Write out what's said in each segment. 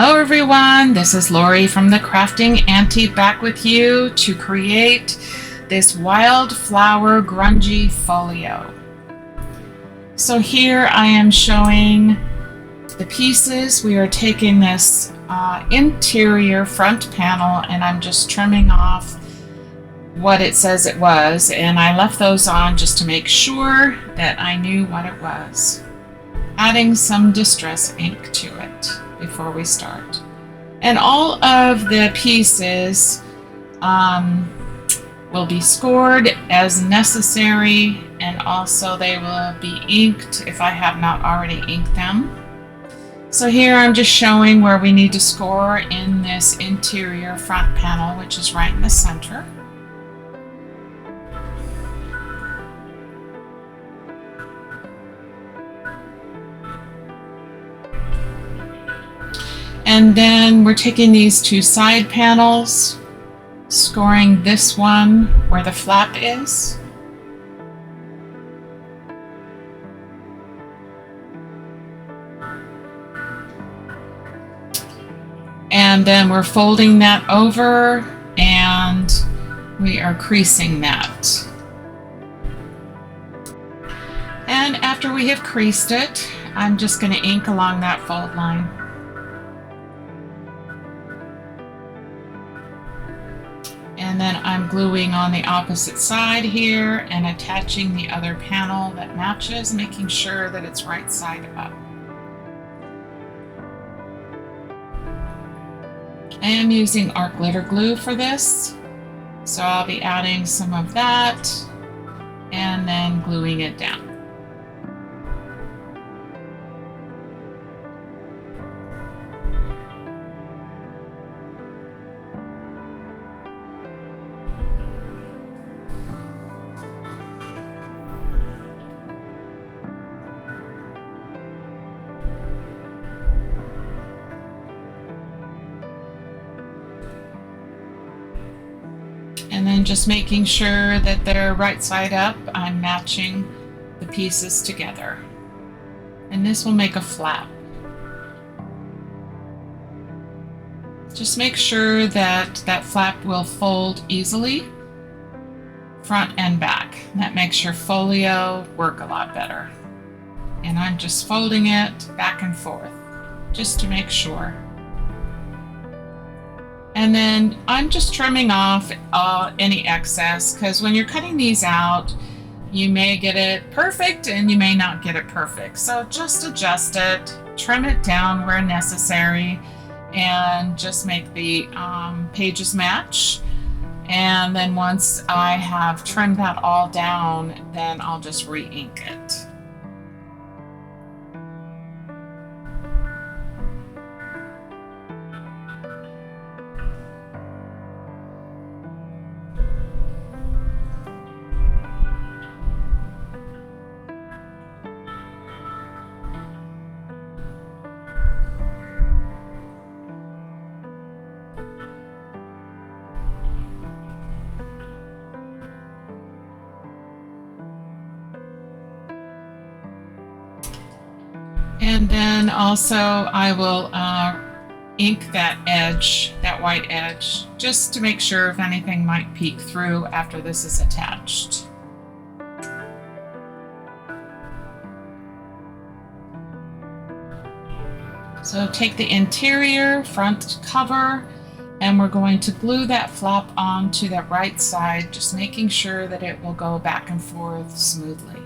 Hello everyone, this is Lori from the Crafting Auntie back with you to create this wildflower grungy folio. So here I am showing the pieces. We are taking this interior front panel and I'm just trimming off what it says it was, and I left those on just to make sure that I knew what it was. Adding some distress ink to it before we start. And all of the pieces will be scored as necessary, and also they will be inked if I have not already inked them. So here I'm just showing where we need to score in this interior front panel, which is right in the center. And then we're taking these two side panels, scoring this one where the flap is. And then we're folding that over and we are creasing that. And after we have creased it, I'm just going to ink along that fold line. And then I'm gluing on the opposite side here and attaching the other panel that matches, making sure that it's right side up. I am using art glitter glue for this, so I'll be adding some of that and then gluing it down. And then just making sure that they're right side up, I'm matching the pieces together. And this will make a flap. Just make sure that that flap will fold easily, front and back. That makes your folio work a lot better. And I'm just folding it back and forth, just to make sure. And then I'm just trimming off any excess, because when you're cutting these out, you may get it perfect and you may not get it perfect. So just adjust it, trim it down where necessary, and just make the pages match. And then once I have trimmed that all down, then I'll just re-ink it. And then also I will ink that edge, that white edge, just to make sure if anything might peek through after this is attached. So take the interior front cover and we're going to glue that flap onto the right side, just making sure that it will go back and forth smoothly.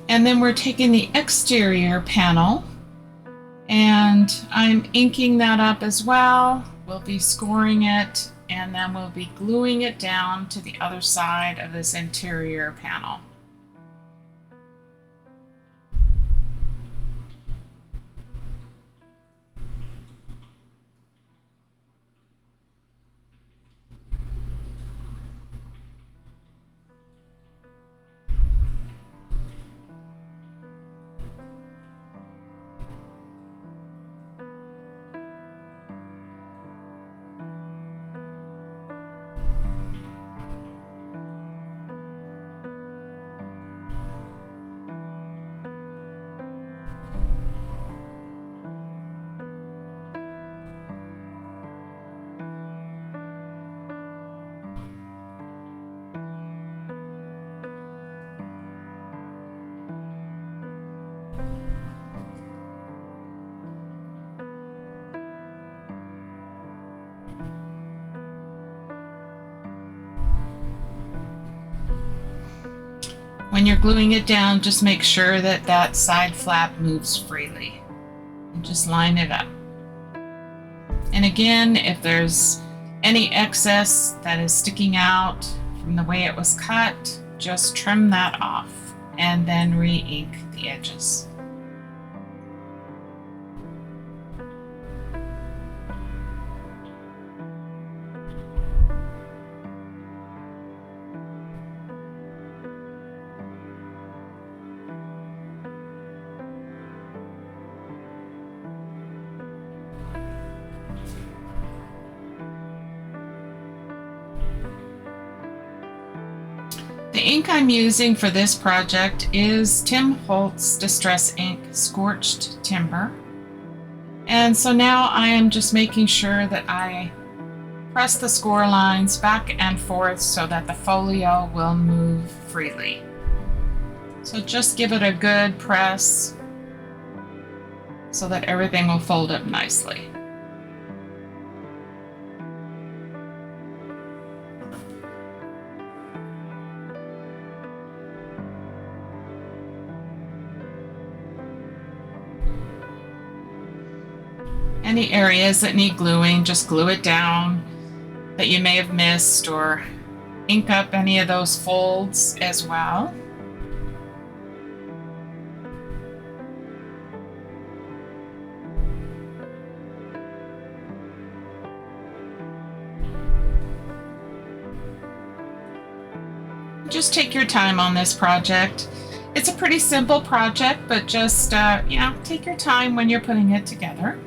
And then we're taking the exterior panel and I'm inking that up as well. We'll be scoring it and then we'll be gluing it down to the other side of this interior panel. When you're gluing it down, just make sure that that side flap moves freely and just line it up. And again, if there's any excess that is sticking out from the way it was cut, just trim that off and then re-ink the edges. The ink I'm using for this project is Tim Holtz Distress Ink Scorched Timber. And so now I am just making sure that I press the score lines back and forth so that the folio will move freely. So just give it a good press so that everything will fold up nicely. Any areas that need gluing, just glue it down that you may have missed, or ink up any of those folds as well. Just take your time on this project. It's a pretty simple project, but just take your time when you're putting it together.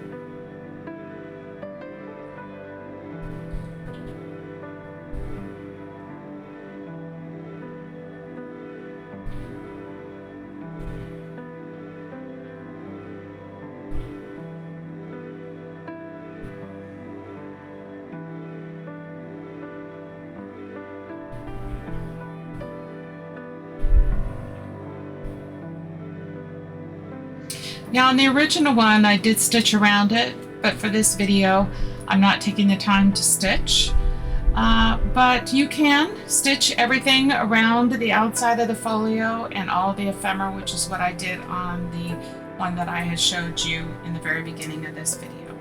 Now in the original one, I did stitch around it, but for this video, I'm not taking the time to stitch. But you can stitch everything around the outside of the folio and all the ephemera, which is what I did on the one that I had showed you in the very beginning of this video.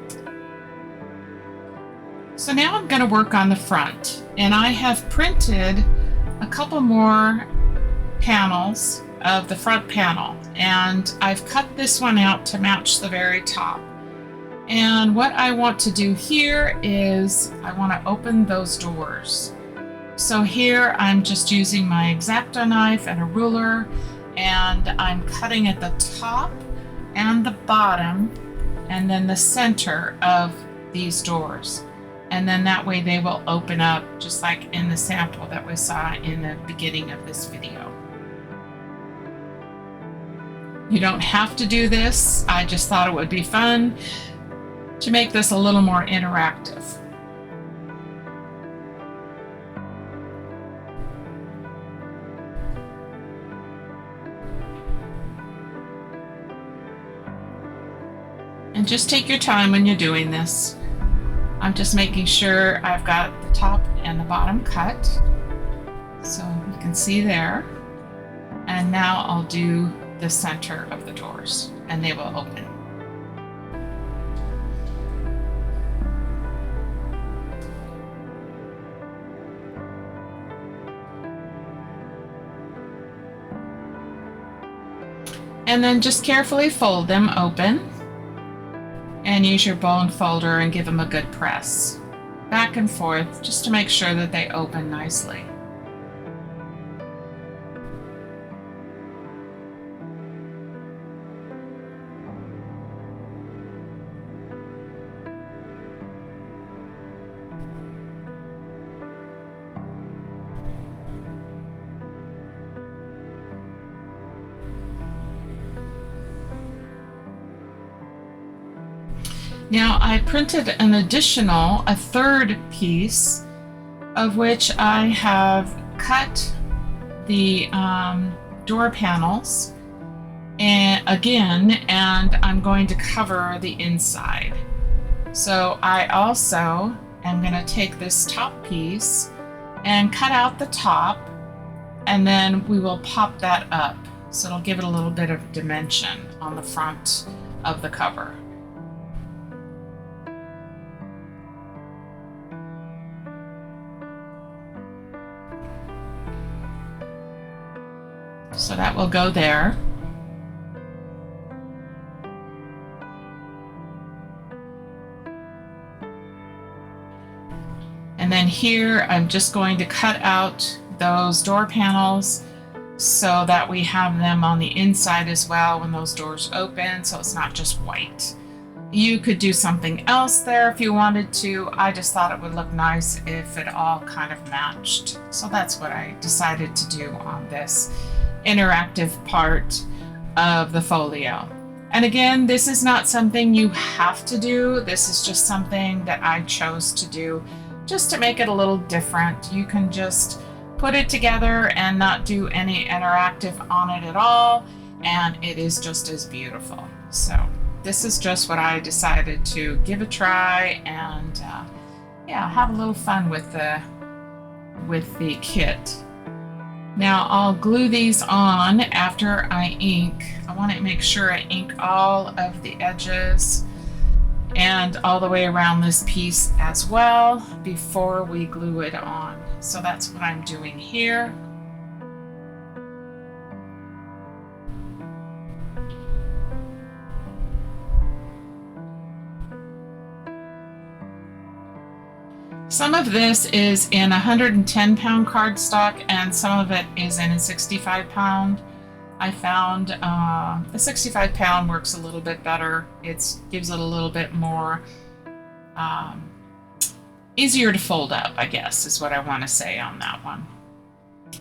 So now I'm going to work on the front, and I have printed a couple more panels of the front panel, and I've cut this one out to match the very top. And what I want to do here is I want to open those doors. So here I'm just using my X-Acto knife and a ruler, and I'm cutting at the top and the bottom and then the center of these doors. And then that way they will open up just like in the sample that we saw in the beginning of this video. You don't have to do this. I just thought it would be fun to make this a little more interactive. And just take your time when you're doing this. I'm just making sure I've got the top and the bottom cut. So you can see there. And now I'll do the center of the doors, and they will open. And then just carefully fold them open and use your bone folder and give them a good press back and forth just to make sure that they open nicely. Now I printed an additional, a third piece, of which I have cut the door panels and I'm going to cover the inside. So I also am going to take this top piece and cut out the top, and then we will pop that up. So it'll give it a little bit of dimension on the front of the cover. So that will go there. And then here, I'm just going to cut out those door panels so that we have them on the inside as well when those doors open, so it's not just white. You could do something else there if you wanted to. I just thought it would look nice if it all kind of matched. So that's what I decided to do on this interactive part of the folio. And again, this is not something you have to do. This is just something that I chose to do just to make it a little different. You can just put it together and not do any interactive on it at all, and it is just as beautiful. So this is just what I decided to give a try and yeah, have a little fun with the kit. Now I'll glue these on after I ink. I want to make sure I ink all of the edges and all the way around this piece as well before we glue it on. So that's what I'm doing here. Some of this is in 110-pound cardstock and some of it is in a 65-pound. I found the 65-pound works a little bit better. It gives it a little bit more easier to fold up, I guess, is what I want to say on that one.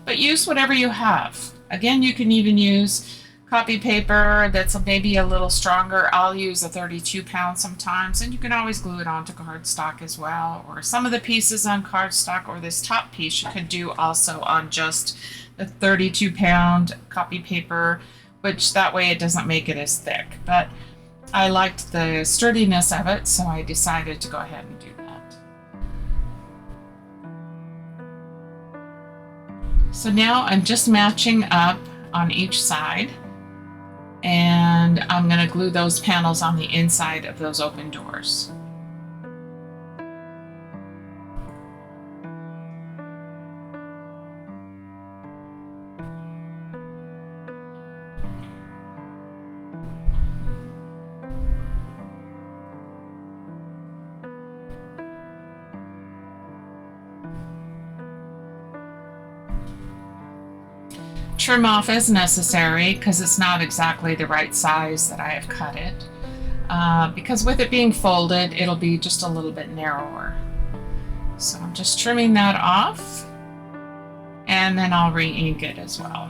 But use whatever you have. Again, you can even use copy paper that's maybe a little stronger. I'll use a 32-pound sometimes, and you can always glue it onto cardstock as well, or some of the pieces on cardstock, or this top piece you could do also on just the 32-pound copy paper, which that way it doesn't make it as thick. But I liked the sturdiness of it, so I decided to go ahead and do that. So now I'm just matching up on each side, and I'm going to glue those panels on the inside of those open doors. Trim off as necessary because it's not exactly the right size that I have cut it. Because with it being folded, it'll be just a little bit narrower. So I'm just trimming that off, and then I'll re-ink it as well.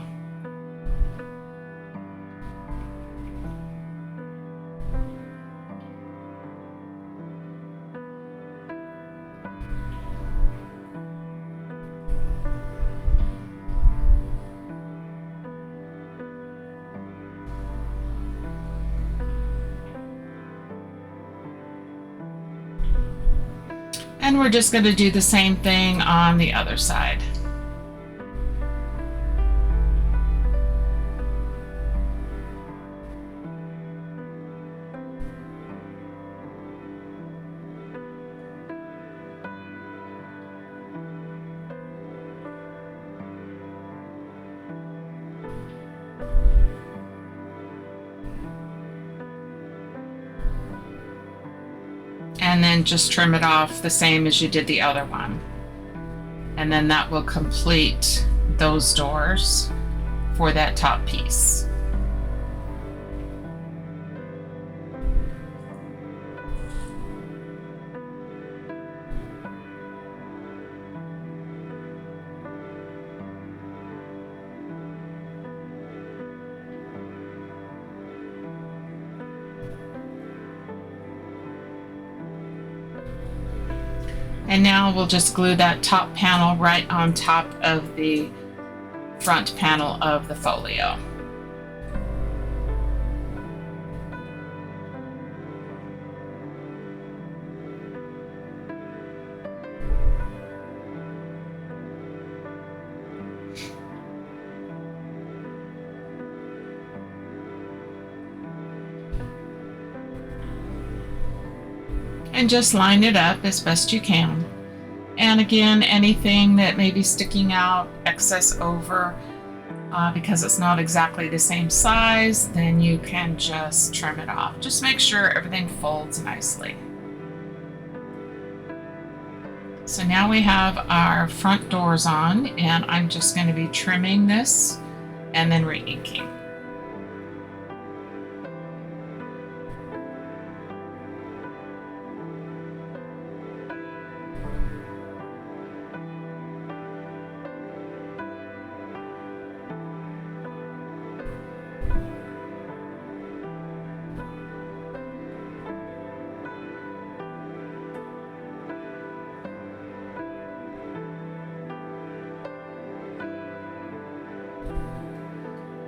And we're just going to do the same thing on the other side. and then just trim it off the same as you did the other one. And then that will complete those doors for that top piece. And now we'll just glue that top panel right on top of the front panel of the folio. And just line it up as best you can. And again, anything that may be sticking out, excess over, because it's not exactly the same size, then you can just trim it off. Just make sure everything folds nicely. So now we have our front doors on, and I'm just going to be trimming this and then re-inking.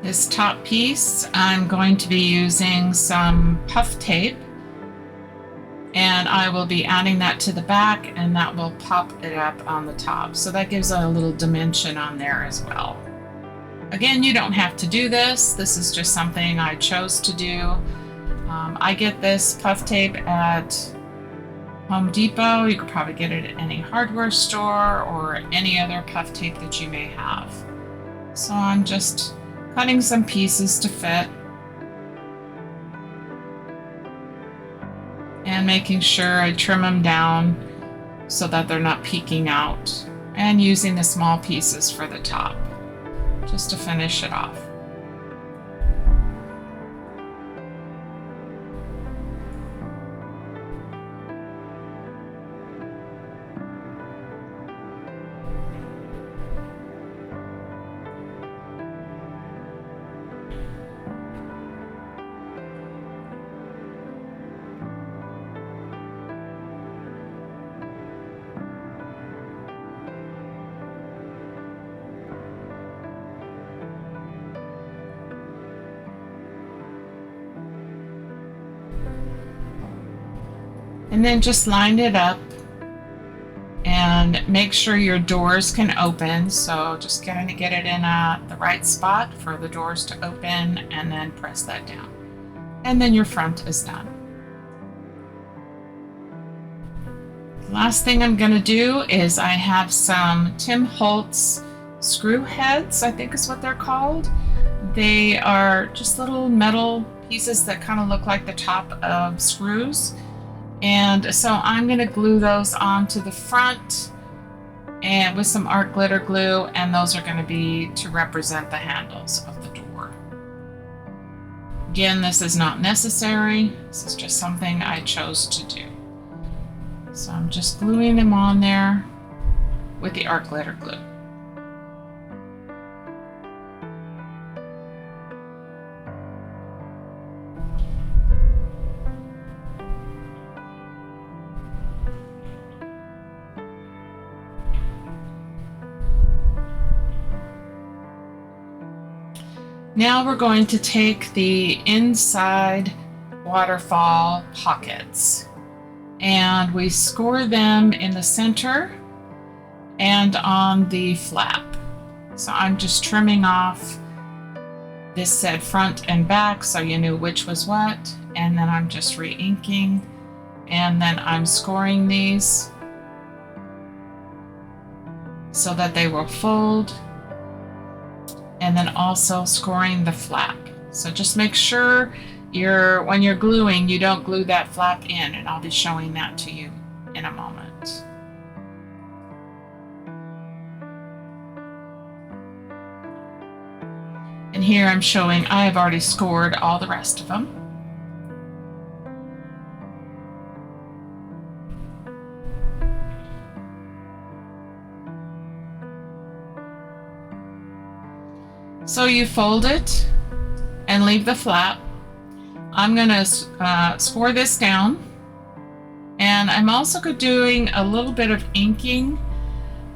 This top piece, I'm going to be using some puff tape, and I will be adding that to the back, and that will pop it up on the top. So that gives a little dimension on there as well. Again, you don't have to do this. This is just something I chose to do. I get this puff tape at Home Depot. You could probably get it at any hardware store or any other puff tape that you may have. So I'm just cutting some pieces to fit and making sure I trim them down so that they're not peeking out, and using the small pieces for the top just to finish it off. And then just line it up and make sure your doors can open. So just going to get it in the right spot for the doors to open, and then press that down. And then your front is done. Last thing I'm going to do is I have some Tim Holtz screw heads, I think is what they're called. They are just little metal pieces that kind of look like the top of screws. And so I'm going to glue those onto the front and with some art glitter glue, and those are going to be to represent the handles of the door. Again, this is not necessary. This is just something I chose to do. So I'm just gluing them on there with the art glitter glue. Now we're going to take the inside waterfall pockets, and we score them in the center and on the flap. So I'm just trimming off this said front and back so you knew which was what, and then I'm just re-inking, and then I'm scoring these so that they will fold, and then also scoring the flap. So just make sure when you're gluing, you don't glue that flap in, and I'll be showing that to you in a moment. And here I'm showing I have already scored all the rest of them. So you fold it and leave the flap. I'm going to score this down, and I'm also doing a little bit of inking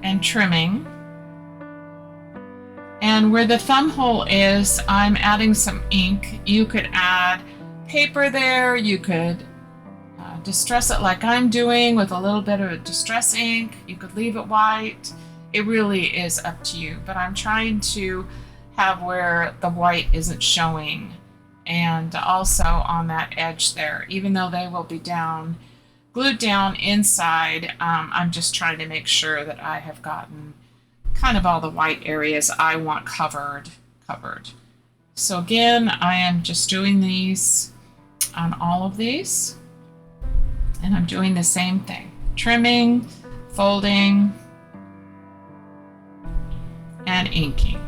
and trimming. And where the thumb hole is, I'm adding some ink. You could add paper there. You could distress it like I'm doing with a little bit of distress ink. You could leave it white. It really is up to you, but I'm trying to have where the white isn't showing, and also on that edge there, even though they will be glued down inside. I'm just trying to make sure that I have gotten kind of all the white areas I want covered. So again, I am just doing these on all of these, and I'm doing the same thing: trimming, folding, and inking.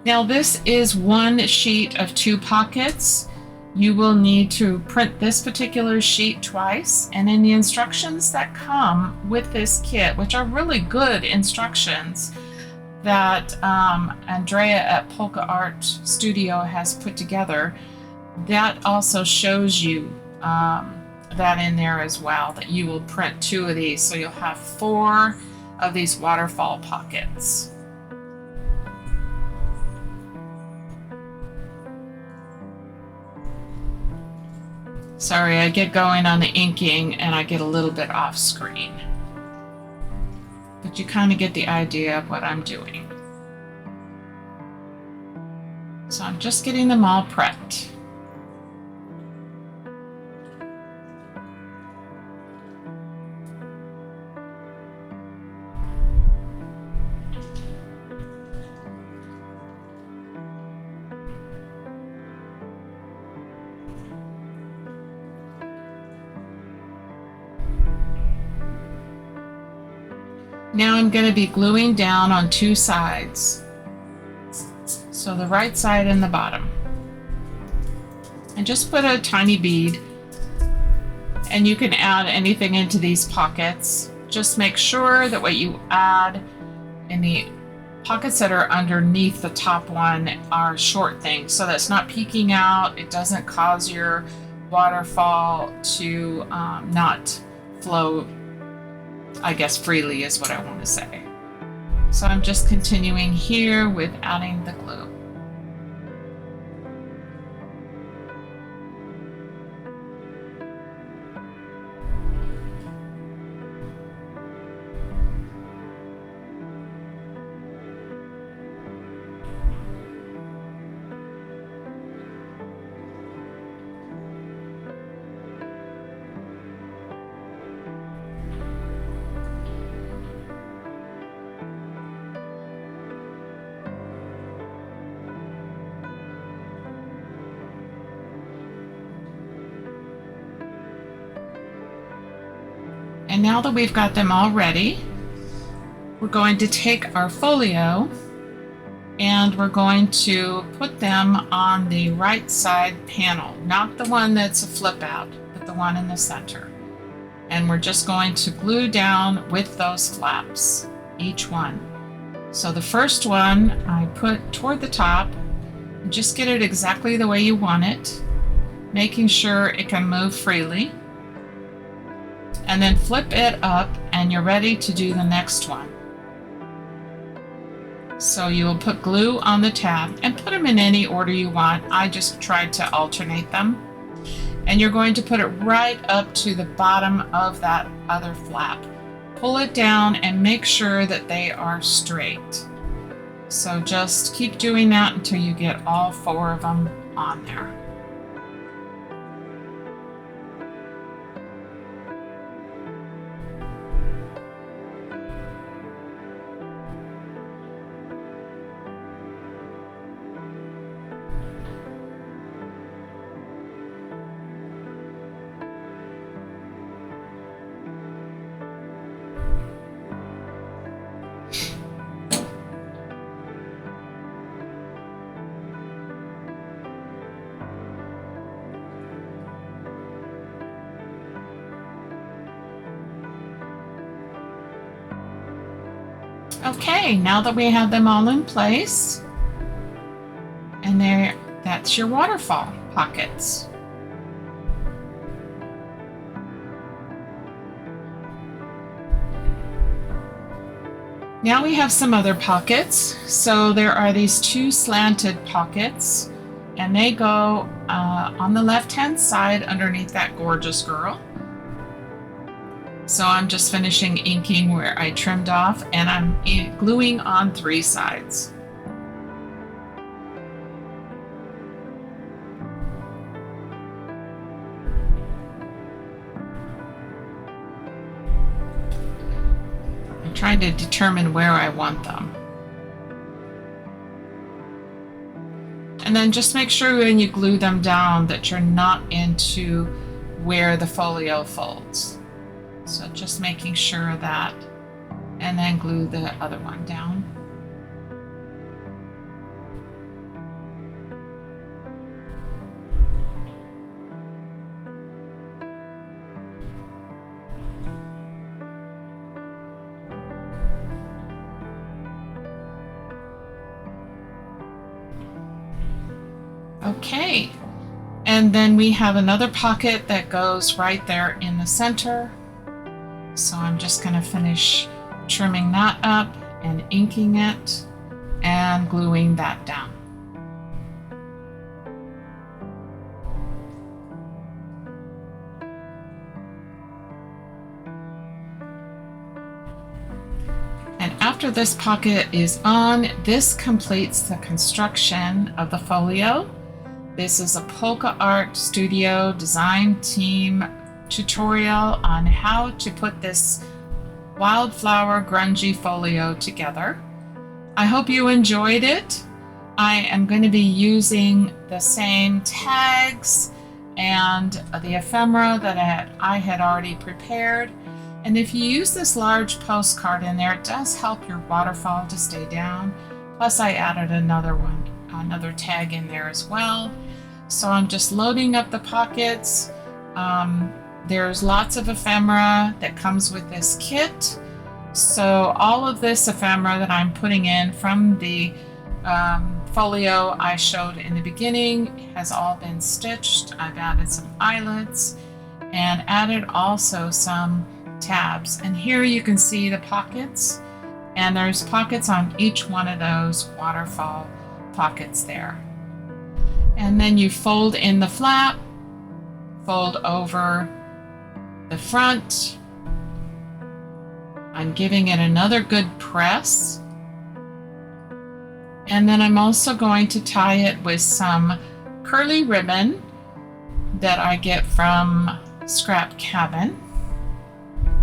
Now this is one sheet of 2 pockets. You will need to print this particular sheet twice, and in the instructions that come with this kit, which are really good instructions that Andrea at Polka Art Studio has put together, that also shows you that in there as well, that you will print 2 of these, so you'll have 4 of these waterfall pockets. Sorry, I get going on the inking and I get a little bit off screen. But you kind of get the idea of what I'm doing. So I'm just getting them all prepped. Now I'm going to be gluing down on 2 sides, so the right side and the bottom. And just put a tiny bead, and you can add anything into these pockets. Just make sure that what you add in the pockets that are underneath the top one are short things, so that's not peeking out. It doesn't cause your waterfall to not flow, I guess, freely is what I want to say. So I'm just continuing here with adding the glue. And now that we've got them all ready, we're going to take our folio and we're going to put them on the right side panel, not the one that's a flip out, but the one in the center. And we're just going to glue down with those flaps, each one. So the first one I put toward the top, just get it exactly the way you want it, making sure it can move freely. And then flip it up and you're ready to do the next one. So you will put glue on the tab and put them in any order you want. I just tried to alternate them. And you're going to put it right up to the bottom of that other flap. Pull it down and make sure that they are straight. So just keep doing that until you get all 4 of them on there. Okay, now that we have them all in place, and that's your waterfall pockets. Now we have some other pockets. So there are these two slanted pockets, and they go on the left-hand side underneath that gorgeous girl. So I'm just finishing inking where I trimmed off, and I'm gluing on 3 sides. I'm trying to determine where I want them. And then just make sure when you glue them down that you're not into where the folio folds. So just making sure of that, and then glue the other one down. Okay, and then we have another pocket that goes right there in the center. So I'm just going to finish trimming that up and inking it and gluing that down. And after this pocket is on, this completes the construction of the folio. This is a Polka Art Studio design team tutorial on how to put this wildflower grungy folio together. I hope you enjoyed it. I am going to be using the same tags and the ephemera that I had already prepared. And if you use this large postcard in there, it does help your waterfall to stay down. Plus I added another tag in there as well. So I'm just loading up the pockets. There's lots of ephemera that comes with this kit. So all of this ephemera that I'm putting in from the folio I showed in the beginning has all been stitched. I've added some eyelets and added also some tabs. And here you can see the pockets, and there's pockets on each one of those waterfall pockets there. And then you fold in the flap, fold over the front. I'm giving it another good press. And then I'm also going to tie it with some curly ribbon that I get from Scrap Cabin.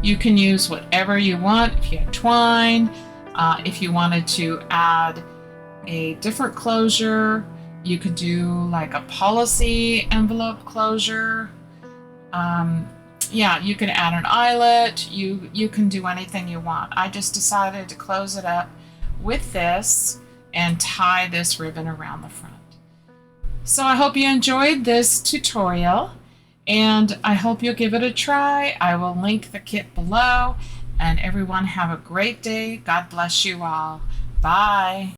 You can use whatever you want. If you have twine, if you wanted to add a different closure, you could do like a policy envelope closure. Yeah, you can add an eyelet. You can do anything you want. I just decided to close it up with this and tie this ribbon around the front. So I hope you enjoyed this tutorial, and I hope you'll give it a try. I will link the kit below, and everyone have a great day. God bless you all. Bye.